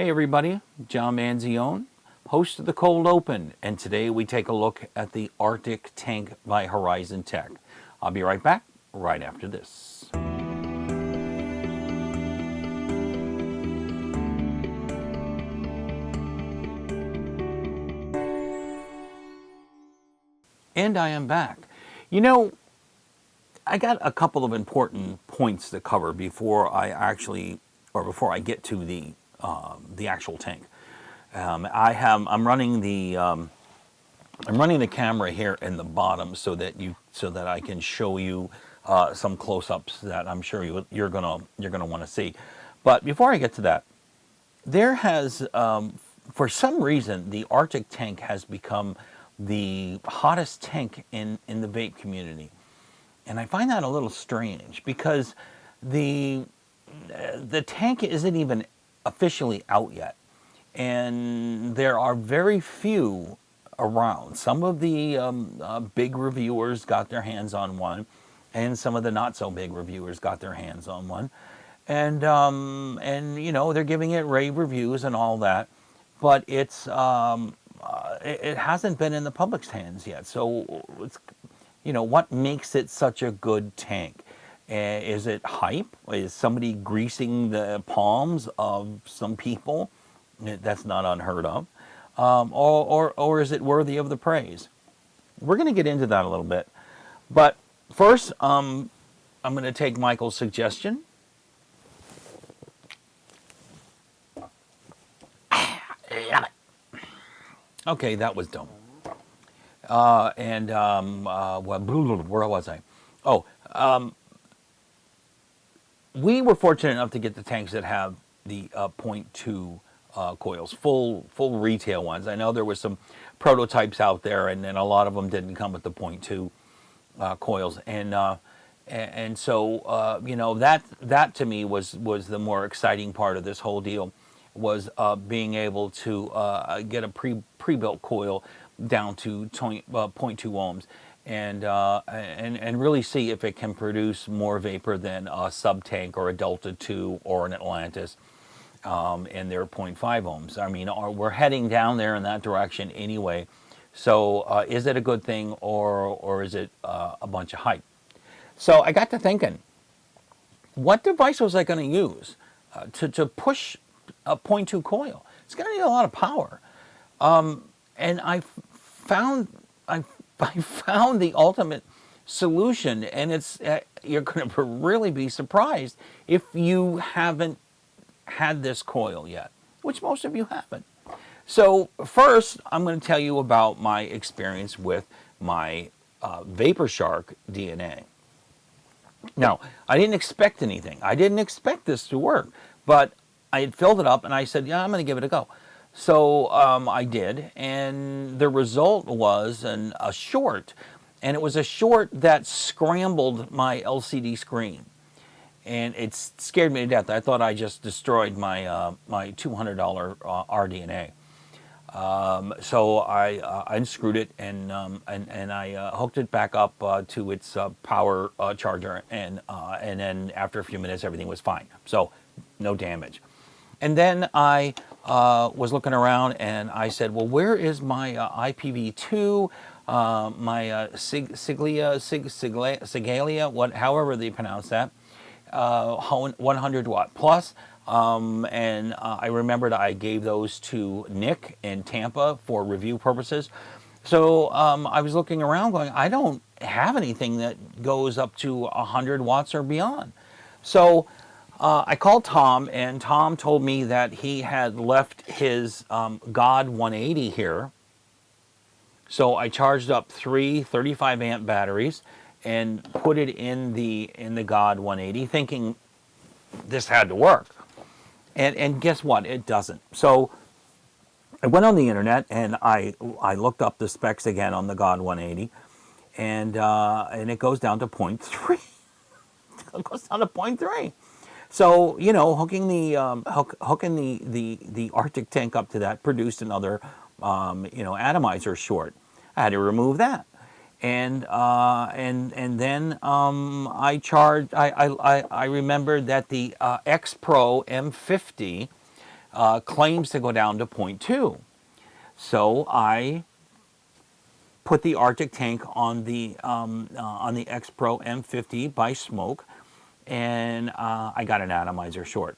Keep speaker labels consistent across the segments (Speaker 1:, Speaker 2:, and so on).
Speaker 1: Hey everybody, John Manzione, host of the Cold Open, and today we take a look at the Artic tank by Horizon Tech. I'll be right back right after this. And I am back. You know, I got a couple of important points to cover before I get to the actual tank. I'm running the camera here in the bottom so that I can show you some close-ups that I'm sure you're gonna want to see. But before I get to that, there has for some reason the Artic tank has become the hottest tank in the vape community, and I find that a little strange because the tank isn't even officially out yet, and there are very few around. Some of the big reviewers got their hands on one, and some of the not so big reviewers got their hands on one, and you know, they're giving it rave reviews and all that, but it hasn't been in the public's hands yet. So it's, you know, what makes it such a good tank? Is it hype? Is somebody greasing the palms of some people? That's not unheard of. Or is it worthy of the praise? We're going to get into that a little bit. But first, I'm going to take Michael's suggestion. Okay, that was dumb. Where was I? Oh, we were fortunate enough to get the tanks that have the .2 coils, full retail ones. I know there was some prototypes out there, and a lot of them didn't come with the .2 coils, and so you know, that to me was the more exciting part of this whole deal, was being able to get a pre-built coil down to 0.2 ohms, and really see if it can produce more vapor than a sub-tank or a Delta 2 or an Atlantis in their 0.5 ohms. I mean, we're heading down there in that direction anyway. So is it a good thing, or is it a bunch of hype? So I got to thinking, what device was I going to use to push a 0.2 coil? It's going to need a lot of power. And I found the ultimate solution, and it's you're going to really be surprised if you haven't had this coil yet, which most of you haven't. So first, I'm going to tell you about my experience with my Vapor Shark DNA. Now, I didn't expect anything. I didn't expect this to work, but I had filled it up, and I said, yeah, I'm going to give it a go. So I did, and the result was a short, and it was a short that scrambled my LCD screen, and it scared me to death. I thought I just destroyed my my $200 RDNA. So I unscrewed it, and I hooked it back up to its power charger, and then after a few minutes, everything was fine. So no damage. And then I was looking around, and I said, well, where is my IPv2, my Sigalia, however they pronounce that, 100 watt plus. And I remembered I gave those to Nick in Tampa for review purposes. So I was looking around going, I don't have anything that goes up to 100 watts or beyond. So I called Tom, and Tom told me that he had left his God 180 here. So I charged up 3 35 amp batteries and put it in the God 180, thinking this had to work. And guess what? It doesn't. So I went on the internet, and I looked up the specs again on the God 180, and it goes down to 0.3. It goes down to 0.3. So, you know, hooking the Artic tank up to that produced another you know, atomizer short. I had to remove that, and then I remembered that the X Pro M50 claims to go down to 0.2. So I put the Artic tank on the X Pro M50 by Smoke, and I got an atomizer short.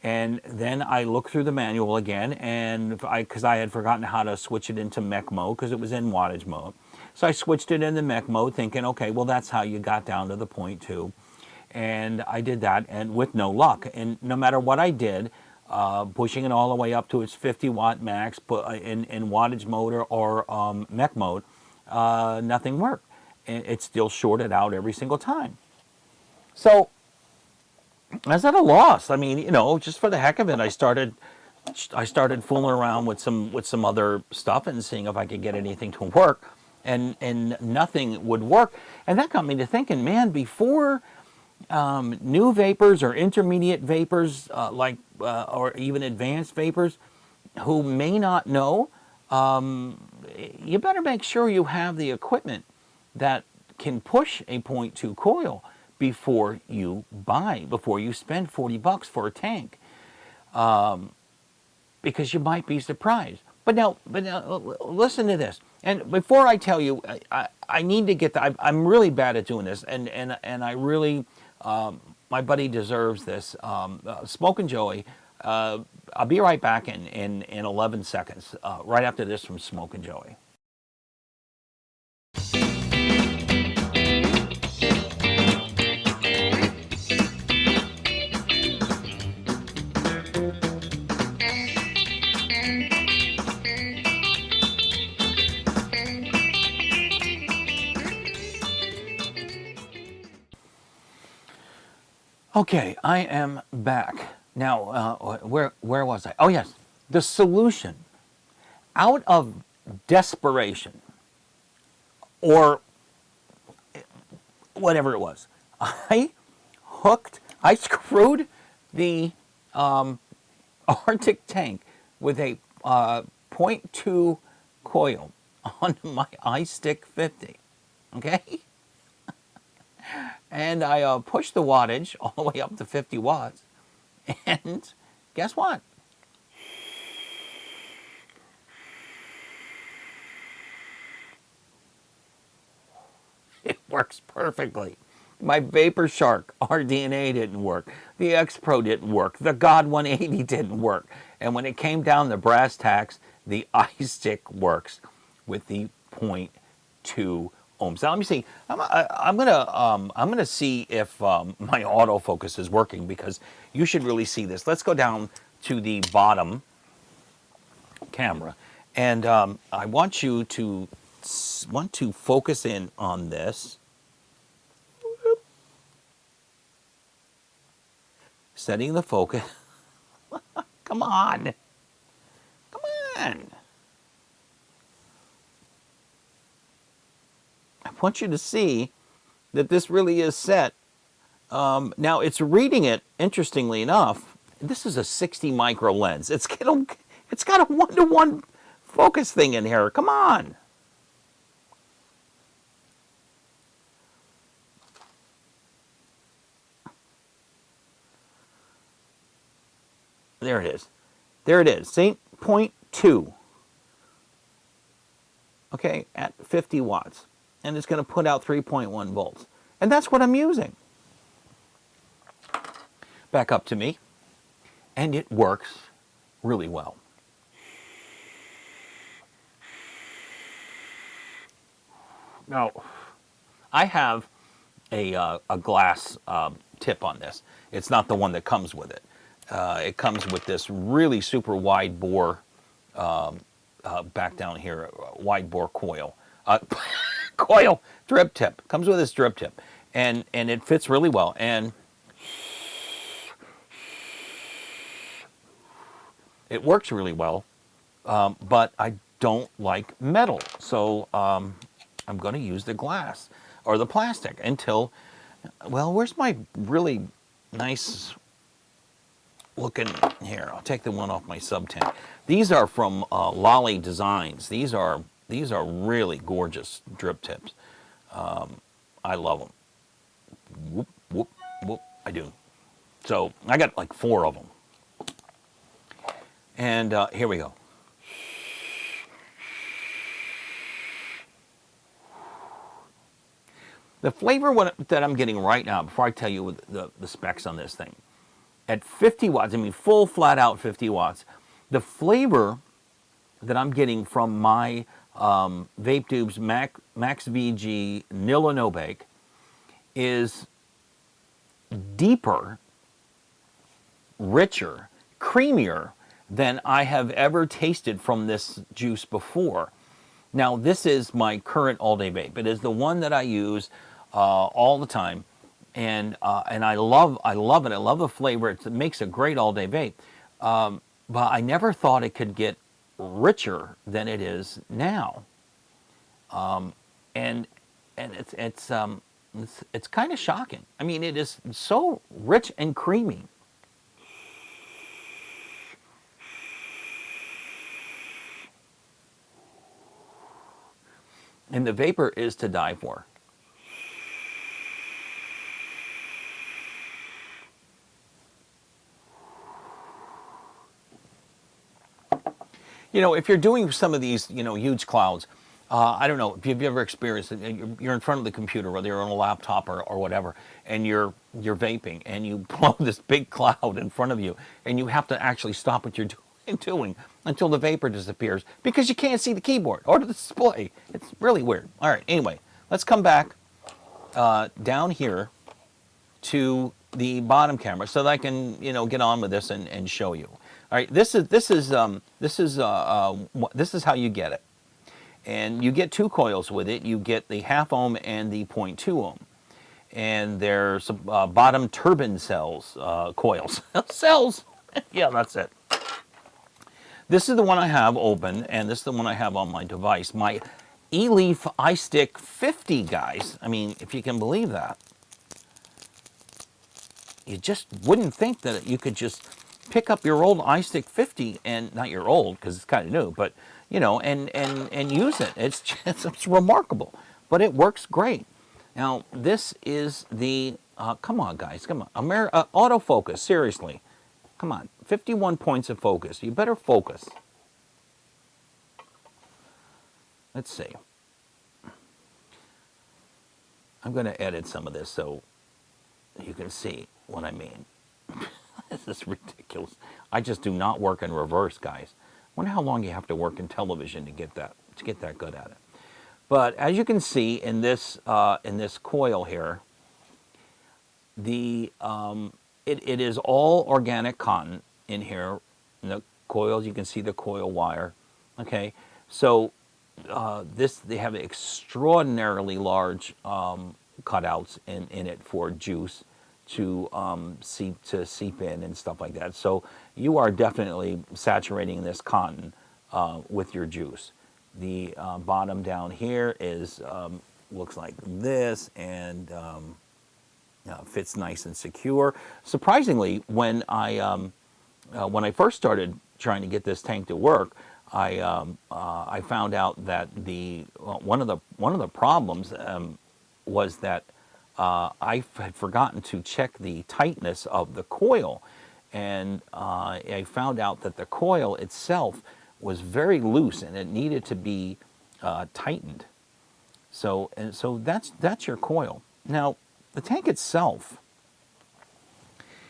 Speaker 1: And then I looked through the manual again, and because I had forgotten how to switch it into mech mode because it was in wattage mode. So I switched it into mech mode thinking, okay, well, that's how you got down to the 0.2. And I did that, and with no luck. And no matter what I did, pushing it all the way up to its 50 watt max in wattage mode or mech mode, nothing worked. And it still shorted out every single time. So I was at a loss. I mean, you know, just for the heck of it, I started fooling around with some other stuff and seeing if I could get anything to work, and nothing would work. And that got me to thinking, man, before new vapors or intermediate vapors, or even advanced vapors, who may not know, you better make sure you have the equipment that can push a 0.2 coil before you spend 40 bucks for a tank, because you might be surprised. But now, listen to this. And before I tell you, I need to get the, I'm really bad at doing this, and I really, my buddy deserves this. Smokenjoey, I'll be right back in 11 seconds, right after this from Smokenjoey. Okay, I am back. Now, where was I? Oh, yes. The solution, out of desperation, or whatever it was, I screwed the Artic tank with a 0.2 coil onto my iStick 50. Okay? And I pushed the wattage all the way up to 50 watts. And guess what? It works perfectly. My Vapor Shark RDNA didn't work. The X Pro didn't work. The God 180 didn't work. And when it came down to brass tacks, the iStick works with the 0.2 ohms. Now let me see. I'm gonna see if my autofocus is working, because you should really see this. Let's go down to the bottom camera, and I want you to focus in on this. Setting the focus. Come on. Come on. I want you to see that this really is set. Now it's reading it, interestingly enough. This is a 60 micro lens. It's got a 1-to-1 focus thing in here. Come on. There it is. There it is. See? 0.2. Okay, at 50 watts. And it's going to put out 3.1 volts. And that's what I'm using. Back up to me. And it works really well. Now, I have a glass tip on this. It's not the one that comes with it. It comes with this really super wide bore, back down here, wide bore coil. Coil drip tip. Comes with this drip tip. And it fits really well. And it works really well. But I don't like metal. So I'm going to use the glass or the plastic until, well, where's my really nice looking here? I'll take the one off my sub tank. These are from Lolly Designs. These are really gorgeous drip tips. I love them. Whoop, whoop, whoop. I do. So I got like 4 of them. And here we go. The flavor that I'm getting right now, before I tell you the specs on this thing, at 50 watts, I mean full flat out 50 watts, the flavor that I'm getting from my Vape Tubes Max VG Nil and No Bake is deeper, richer, creamier than I have ever tasted from this juice before. Now, this is my current all-day vape. It is the one that I use all the time, and I love it. I love the flavor. It makes a great all-day vape. But I never thought it could get richer than it is now. And it's kind of shocking. I mean, it is so rich and creamy. And the vapor is to die for. You know, if you're doing some of these, you know, huge clouds, I don't know if you've ever experienced it. You're in front of the computer, whether you're on a laptop or whatever, and you're vaping, and you blow this big cloud in front of you, and you have to actually stop what you're doing until the vapor disappears because you can't see the keyboard or the display. It's really weird. All right. Anyway, let's come back down here to the bottom camera so that I can, you know, get on with this and show you. All right, this is how you get it, and you get two coils with it. You get the 0.5 ohm and the 0.2 ohm, and there's bottom turbine cells, coils, cells. Yeah, that's it. This is the one I have open, and this is the one I have on my device. My eLeaf iStick 50, guys. I mean, if you can believe that. You just wouldn't think that you could just pick up your old iStick 50 and not your old because it's kind of new, but you know, and use it. It's remarkable, but it works great. Now this is the come on guys, come on, autofocus. Seriously, come on, 51 points of focus. You better focus. Let's see. I'm going to edit some of this so you can see what I mean. This is ridiculous. I just do not work in reverse, guys. Wonder how long you have to work in television to get that good at it. But as you can see in this coil here, the it is all organic cotton in here. In the coils, you can see the coil wire. Okay, so they have extraordinarily large cutouts in it for juice to seep in and stuff like that. So you are definitely saturating this cotton with your juice. The bottom down here is looks like this and fits nice and secure. Surprisingly, when I first started trying to get this tank to work, I found out that one of the problems was that I had forgotten to check the tightness of the coil, and I found out that the coil itself was very loose and it needed to be tightened. So that's your coil. Now the tank itself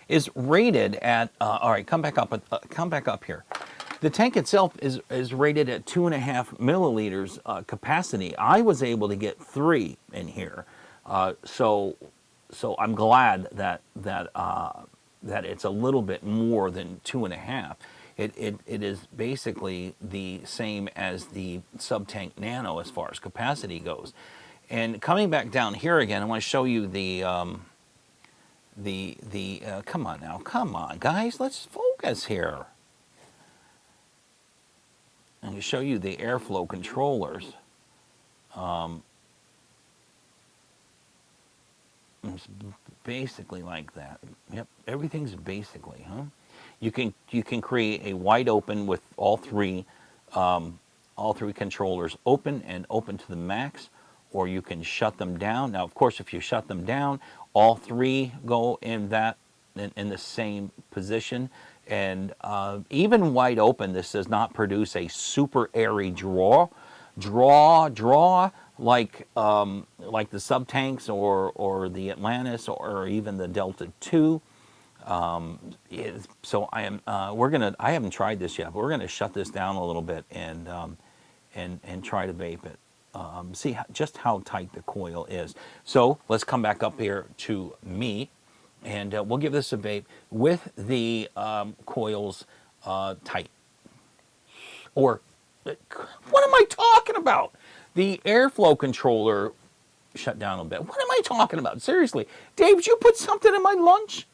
Speaker 1: is rated at all right. Come back up here. The tank itself is rated at 2.5 milliliters capacity. I was able to get 3 in here. So I'm glad that it's a little bit more than 2.5. It is basically the same as the Subtank Nano as far as capacity goes. And coming back down here again, I want to show you the come on now, come on guys, let's focus here. And to show you the airflow controllers. It's basically like that. Yep, everything's basically, huh? You can create a wide open with all three controllers open and open to the max, or you can shut them down. Now, of course, if you shut them down, all 3 go in that in the same position. And even wide open, this does not produce a super airy draw like the sub tanks or the Atlantis or even the Delta 2. So I am I haven't tried this yet, but we're gonna shut this down a little bit and try to vape it. See just how tight the coil is. So let's come back up here to me, and we'll give this a vape with the coils tight. Or what am I talking about? The airflow controller shut down a bit. What am I talking about? Seriously, Dave, did you put something in my lunch?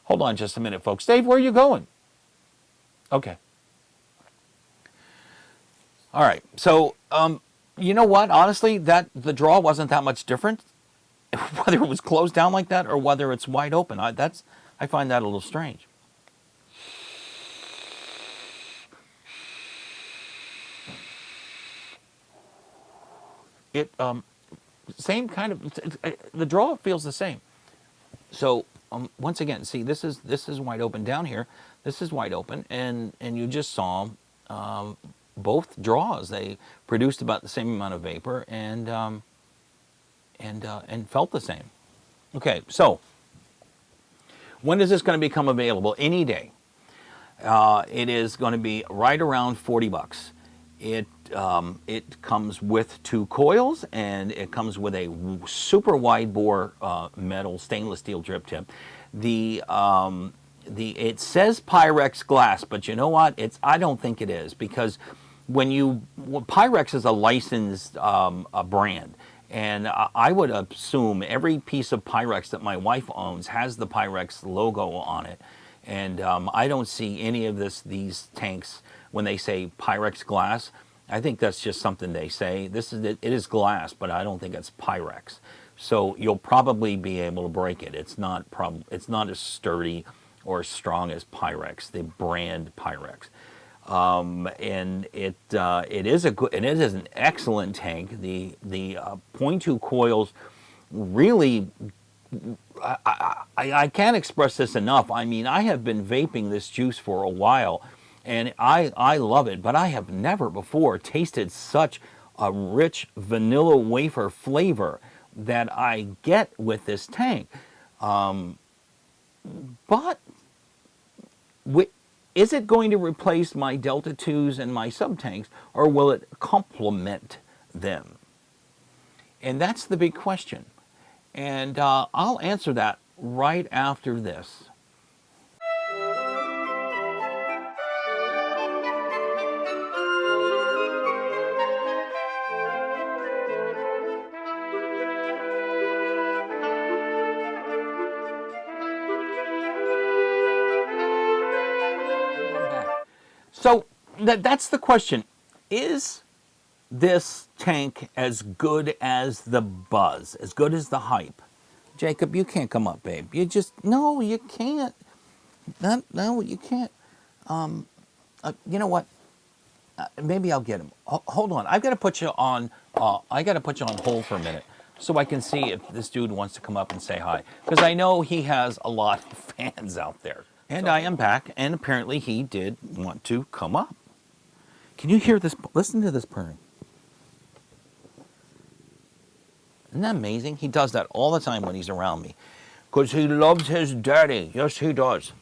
Speaker 1: Hold on just a minute, folks. Dave, where are you going? Okay. All right. So, you know what? Honestly, the draw wasn't that much different, whether it was closed down like that or whether it's wide open. I find that a little strange. It same kind of the draw feels the same. So once again, see this is wide open down here. This is wide open, and you just saw both draws. They produced about the same amount of vapor and felt the same. Okay, so when is this going to become available? Any day. It is going to be right around $40. It comes with 2 coils, and it comes with a super wide bore metal stainless steel drip tip. It says Pyrex glass, but you know what? I don't think it is, because Pyrex is a licensed a brand. And I would assume every piece of Pyrex that my wife owns has the Pyrex logo on it. And I don't see any of these tanks when they say Pyrex glass. I think that's just something they say. It is glass, but I don't think it's Pyrex. So you'll probably be able to break it. It's not as sturdy or as strong as Pyrex, the brand Pyrex. And it is an excellent tank. The 0.2 coils really, I can't express this enough. I mean, I have been vaping this juice for a while, and I love it, but I have never before tasted such a rich vanilla wafer flavor that I get with this tank. But is it going to replace my Delta 2s and my sub-tanks, or will it complement them? And that's the big question. And I'll answer that right after this. So that's the question. Is this tank as good as the buzz, as good as the hype? Jacob, you can't come up, babe. No, you can't. No, you can't. You know what? Maybe I'll get him. Hold on. I've got to put you on. I got to put you on hold for a minute so I can see if this dude wants to come up and say hi, because I know he has a lot of fans out there. And I am back, and apparently he did want to come up. Can you hear this? Listen to this purring. Isn't that amazing? He does that all the time when he's around me, because he loves his daddy. Yes, he does.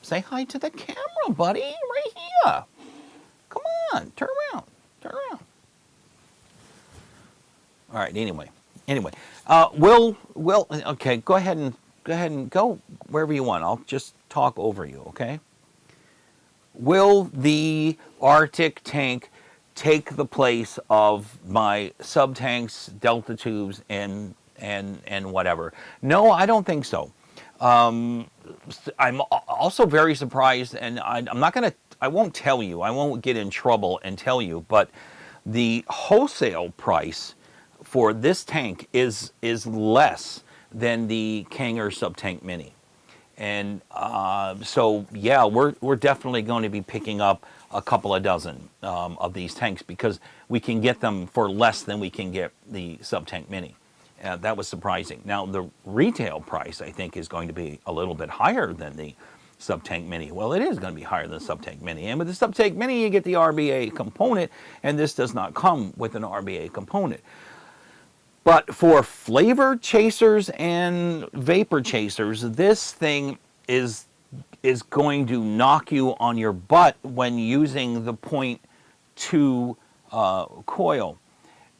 Speaker 1: Say hi to the camera, buddy, right here. Come on, turn around, turn around. All right. Anyway, okay. Go ahead and go wherever you want. I'll just talk over you, okay? Will the Artic tank take the place of my sub tanks, Delta tubes, and whatever? No, I don't think so. I'm also very surprised, and I won't tell you. I won't get in trouble and tell you, but the wholesale price for this tank is less than the Kanger sub tank mini. And so, yeah, we're definitely going to be picking up a couple of dozen of these tanks because we can get them for less than we can get the Sub-Tank Mini. That was surprising. Now, the retail price, I think, is going to be a little bit higher than the Sub-Tank Mini. Well, it is going to be higher than the Sub-Tank Mini. And with the Sub-Tank Mini, you get the RBA component, and this does not come with an RBA component. But for flavor chasers and vapor chasers, this thing is going to knock you on your butt when using the .2 coil.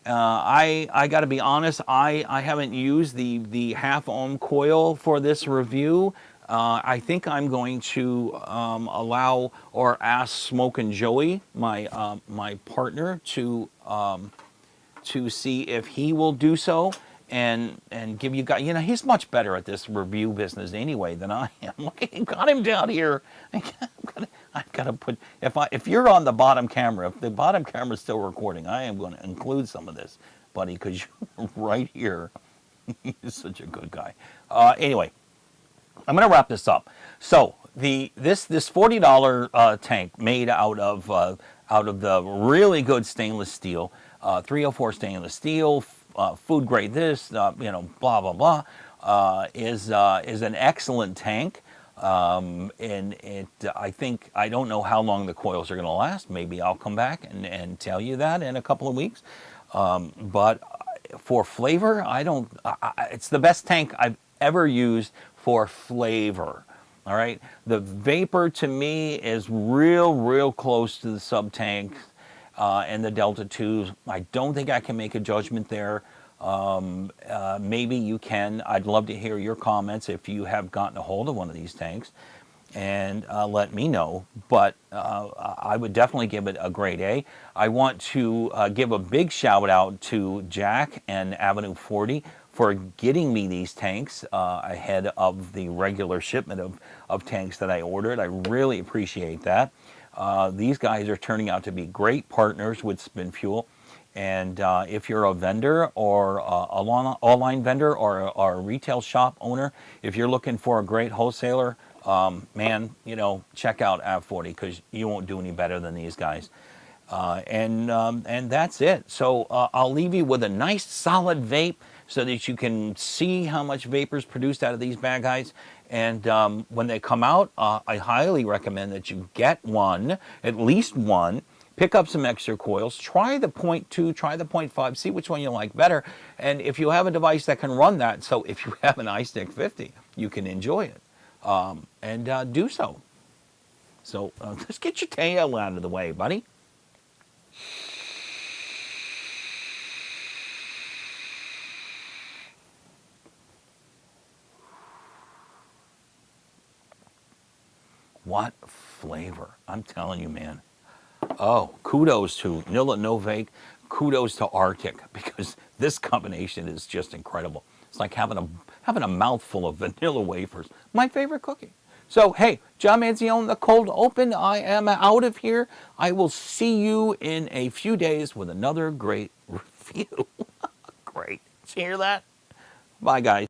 Speaker 1: I got to be honest, I haven't used the half ohm coil for this review. I think I'm going to allow or ask Smokenjoey, my partner, to see if he will do so and give you guys, you know, he's much better at this review business anyway than I am. Look, I got him down here. I've got to put, if you're on the bottom camera, if the bottom camera is still recording, I am going to include some of this, buddy, because you're right here. He's such a good guy. Anyway, I'm going to wrap this up. So this $40 tank made out of the really good stainless steel, 304 stainless steel, food grade this, you know, blah blah blah, is an excellent tank. And it, I don't know how long the coils are going to last. Maybe I'll come back and tell you that in a couple of weeks. But for flavor, it's the best tank I've ever used for flavor. All right, the vapor to me is real close to the Sub-Tank and the Delta 2s. I don't think I can make a judgment there. Maybe you can. I'd love to hear your comments if you have gotten a hold of one of these tanks, and let me know. But I would definitely give it a grade A. I want to give a big shout out to Jack and Ave40 for getting me these tanks ahead of the regular shipment of tanks that I ordered. I really appreciate that. These guys are turning out to be great partners with Spinfuel. And if you're a vendor or a online vendor or a retail shop owner, if you're looking for a great wholesaler, man, you know, check out Ave40 because you won't do any better than these guys. And that's it. So I'll leave you with a nice solid vape so that you can see how much vapor is produced out of these bad guys. And when they come out, I highly recommend that you get one, at least one. Pick up some extra coils, try the .2, try the .5, see which one you like better. And if you have a device that can run that, so if you have an iStick 50, you can enjoy it. And do so. So let's get your tail out of the way, buddy. What flavor. I'm telling you, man. Oh, kudos to Nilla Novak, kudos to Artic, because this combination is just incredible. It's like having a mouthful of vanilla wafers. My favorite cookie. So, hey, John Manzione, the cold open. I am out of here. I will see you in a few days with another great review. Great. Did you hear that? Bye, guys.